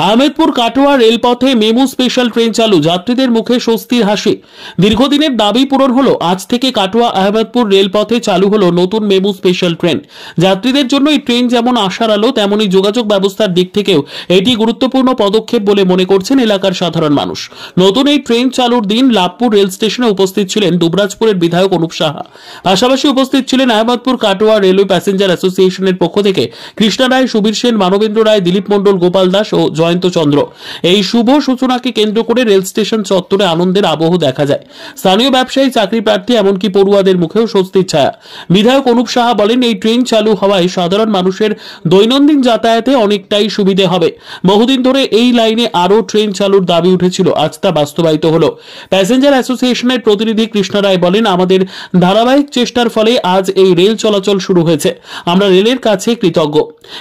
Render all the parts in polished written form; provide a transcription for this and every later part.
আহমেদপুর কাটোয়া রেলপথে MEMU special train চালু, যাত্রীদের মুখে স্বস্তির হাসি। দীর্ঘদিনের দাবি পূরণ হলো। আজ থেকে কাটোয়া আহমেদপুর রেলপথে চালু হলো নতুন মেমু স্পেশাল ট্রেন। যাত্রীদের জন্য এই ট্রেন যেমন আশার আলো, তেমনি যোগাযোগ ব্যবস্থার দিক থেকেও এটি গুরুত্বপূর্ণ পদক্ষেপ বলে মনে করছেন এলাকার সাধারণ মানুষ। নতুন এই ট্রেন চালুর দিন লাভপুর রেল স্টেশনে উপস্থিত ছিলেন দুবরাজপুরের বিধায়ক অনুপ সাহা। পাশাপাশি উপস্থিত ছিলেন আহমেদপুর কাটোয়া রেলওয়ে প্যাসেঞ্জার অ্যাসোসিয়েশনের পক্ষ থেকে কৃষ্ণা রায়, সুবীর সেন, মানবেন্দ্র রায়, দিলীপ মণ্ডল, গোপাল দাস ও জয়ন্ত চন্দ্র। এই শুভ সূচনাকে কেন্দ্র করে রেল স্টেশন চত্বরে আনন্দের আবহ দেখা যায়। স্থানীয় ব্যবসায়ী, চাকরি প্রার্থী, এমনকি পড়ুয়াদের মুখেও স্বস্তির ছায়া। বিধায়ক অনুপ সাহা বলেন, এই ট্রেন চালু হওয়ায় সাধারণ মানুষের দৈনন্দিন যাতায়াতে অনেকটাই সুবিধে হবে। বহুদিন ধরে এই লাইনে আরও ট্রেন চালুর দাবি উঠেছিল, আজ তা বাস্তবায়িত হলো। প্যাসেঞ্জার অ্যাসোসিয়েশনের প্রতিনিধি কৃষ্ণা রায় বলেন, আমাদের ধারাবাহিক চেষ্টার ফলে আজ এই রেল চলাচল শুরু হয়েছে। আমরা রেলের কাছে কৃতজ্ঞ।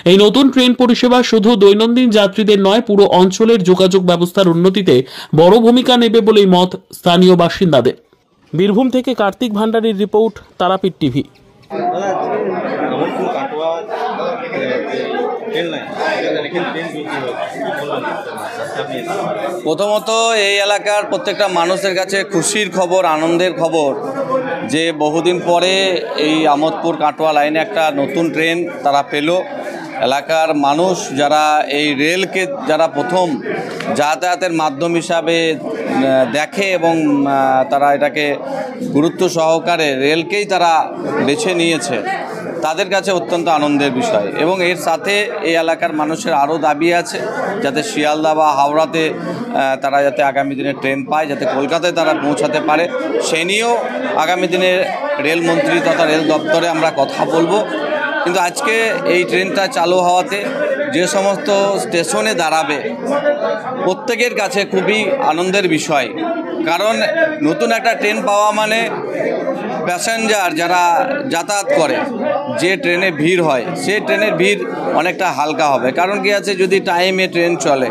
এই নতুন ট্রেন পরিষেবা শুধু দৈনন্দিন যাত্রীদের নয়, পুরো অঞ্চলের যোগাযোগ ব্যবস্থার উন্নতিতে বড় ভূমিকা নেবে বলেই মত স্থানীয় বাসিন্দাদের। বীরভূম থেকে কার্তিক ভান্ডারীর রিপোর্ট, তারাপীঠ টিভি। প্রথমত এই এলাকার প্রত্যেকটা মানুষের কাছে খুশির খবর, আনন্দের খবর যে বহুদিন পরে এই আমোদপুর কাটোয়া লাইনে একটা নতুন ট্রেন তারা পেল। এলাকার মানুষ যারা এই রেলকে যারা প্রথম যাতায়াতের মাধ্যম হিসাবে দেখে এবং তারা এটাকে গুরুত্ব সহকারে রেলকেই তারা বেছে নিয়েছে, তাদের কাছে অত্যন্ত আনন্দের বিষয়। এবং এর সাথে এই এলাকার মানুষের আরও দাবি আছে যাতে শিয়ালদা বা হাওড়াতে তারা যাতে আগামী দিনে ট্রেন পায়, যাতে কলকাতায় তারা পৌঁছাতে পারে, সে নিয়েও আগামী দিনে রেলমন্ত্রী তথা রেল দপ্তরে আমরা কথা বলবো। কিন্তু আজকে এই ট্রেনটা চালু হওয়াতে যে সমস্ত স্টেশনে দাঁড়াবে প্রত্যেকের কাছে খুবই আনন্দের বিষয়। কারণ নতুন একটা ট্রেন পাওয়া মানে প্যাসেঞ্জার যারা যাতায়াত করে যে ট্রেনে ভিড় হয়, সে ট্রেনের ভিড় অনেকটা হালকা হবে। কারণ কি আছে, যদি টাইমে ট্রেন চলে,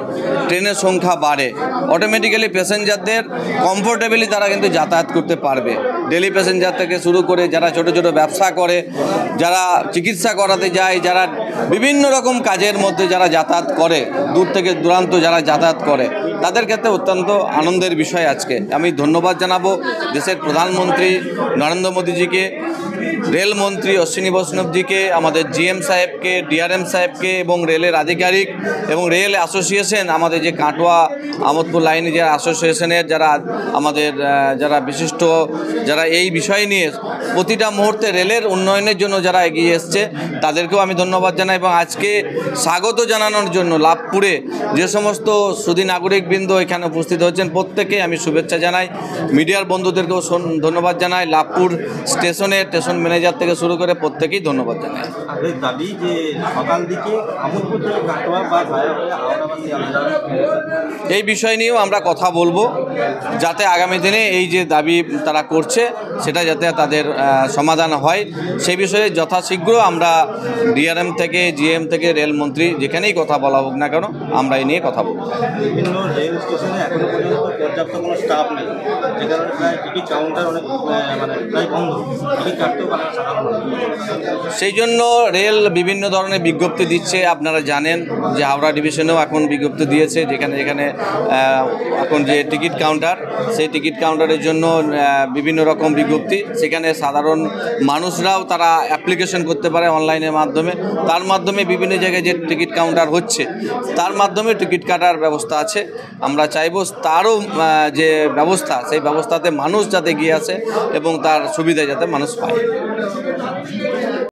ট্রেনের সংখ্যা বাড়ে, অটোমেটিক্যালি প্যাসেঞ্জারদের কমফোর্টেবলি তারা কিন্তু যাতায়াত করতে পারবে। ডেলি প্যাসেঞ্জার থেকে শুরু করে যারা ছোট ছোট ব্যবসা করে, যারা চিকিৎসা করাতে যায়, যারা বিভিন্ন রকম কাজের মধ্যে যারা যাতায়াত করে, দূর থেকে দূরান্ত যারা যাতায়াত করে, তাদের ক্ষেত্রে অত্যন্ত আনন্দের বিষয়। আজকে আমি ধন্যবাদ জানাবো দেশের প্রধানমন্ত্রী নরেন্দ্র মোদীজিকে, রেলমন্ত্রী অশ্বিনী বৈষ্ণবজিকে, আমাদের জিএম সাহেবকে, ডিআরএম সাহেবকে এবং রেলের আধিকারিক এবং রেল অ্যাসোসিয়েশন, আমাদের যে কাটোয়া আমোদপুর লাইনে যারা অ্যাসোসিয়েশনের যারা আমাদের যারা বিশিষ্ট যারা এই বিষয় নিয়ে প্রতিটা মুহূর্তে রেলের উন্নয়নের জন্য যারা এগিয়ে এসছে, তাদেরকেও আমি ধন্যবাদ জানাই। এবং আজকে স্বাগত জানানোর জন্য লাভপুরে যে সমস্ত সুধী নাগরিকবৃন্দ এখানে উপস্থিত হচ্ছেন, প্রত্যেকে আমি শুভেচ্ছা জানাই। মিডিয়ার বন্ধুদেরকেও ধন্যবাদ জানাই। লাভপুর স্টেশনে স্টেশন ম্যানেজার থেকে শুরু করে প্রত্যেকেই ধন্যবাদ জানাই। দাবি যে সকাল দিকে এই বিষয় নিয়েও আমরা কথা বলবো, যাতে আগামী দিনে এই যে দাবি তারা করছে সেটা যাতে তাদের সমাধান হয়, সেই বিষয়ে যথাশীঘ্র আমরা ডিআরএম থেকে, জিএম থেকে, রেলমন্ত্রী যেখানেই কথা বলা হোক না কেন, আমরা এই নিয়ে কথা বলব। বিভিন্ন রেল স্টেশনে এখনো পর্যন্ত পর্যাপ্ত কোনো স্টাফ নেই, যে কারণে প্রায় টিকিট কাউন্টার অনেক প্রায় বন্ধ, টিকিট কাটতেও পারে সাধারণ। সেই জন্য রেল বিভিন্ন ধরনের বিজ্ঞপ্তি দিচ্ছে। আপনারা জানেন যে হাওড়া ডিভিশনেও এখন বিজ্ঞপ্তি দিয়েছে, যেখানে যেখানে এখন যে টিকিট কাউন্টার, সেই টিকিট কাউন্টারের জন্য বিভিন্ন রকম বিজ্ঞপ্তি, সেখানে সাধারণ মানুষরাও তারা অ্যাপ্লিকেশন করতে পারে অনলাইনের মাধ্যমে। তার মাধ্যমে বিভিন্ন জায়গায় যে টিকিট কাউন্টার হচ্ছে, তার মাধ্যমে টিকিট কাটার ব্যবস্থা আছে। আমরা চাইব তারও যে ব্যবস্থা, সেই ব্যবস্থাতে মানুষ যাতে এগিয়ে আসে এবং তার সুবিধা যাতে মানুষ পায়।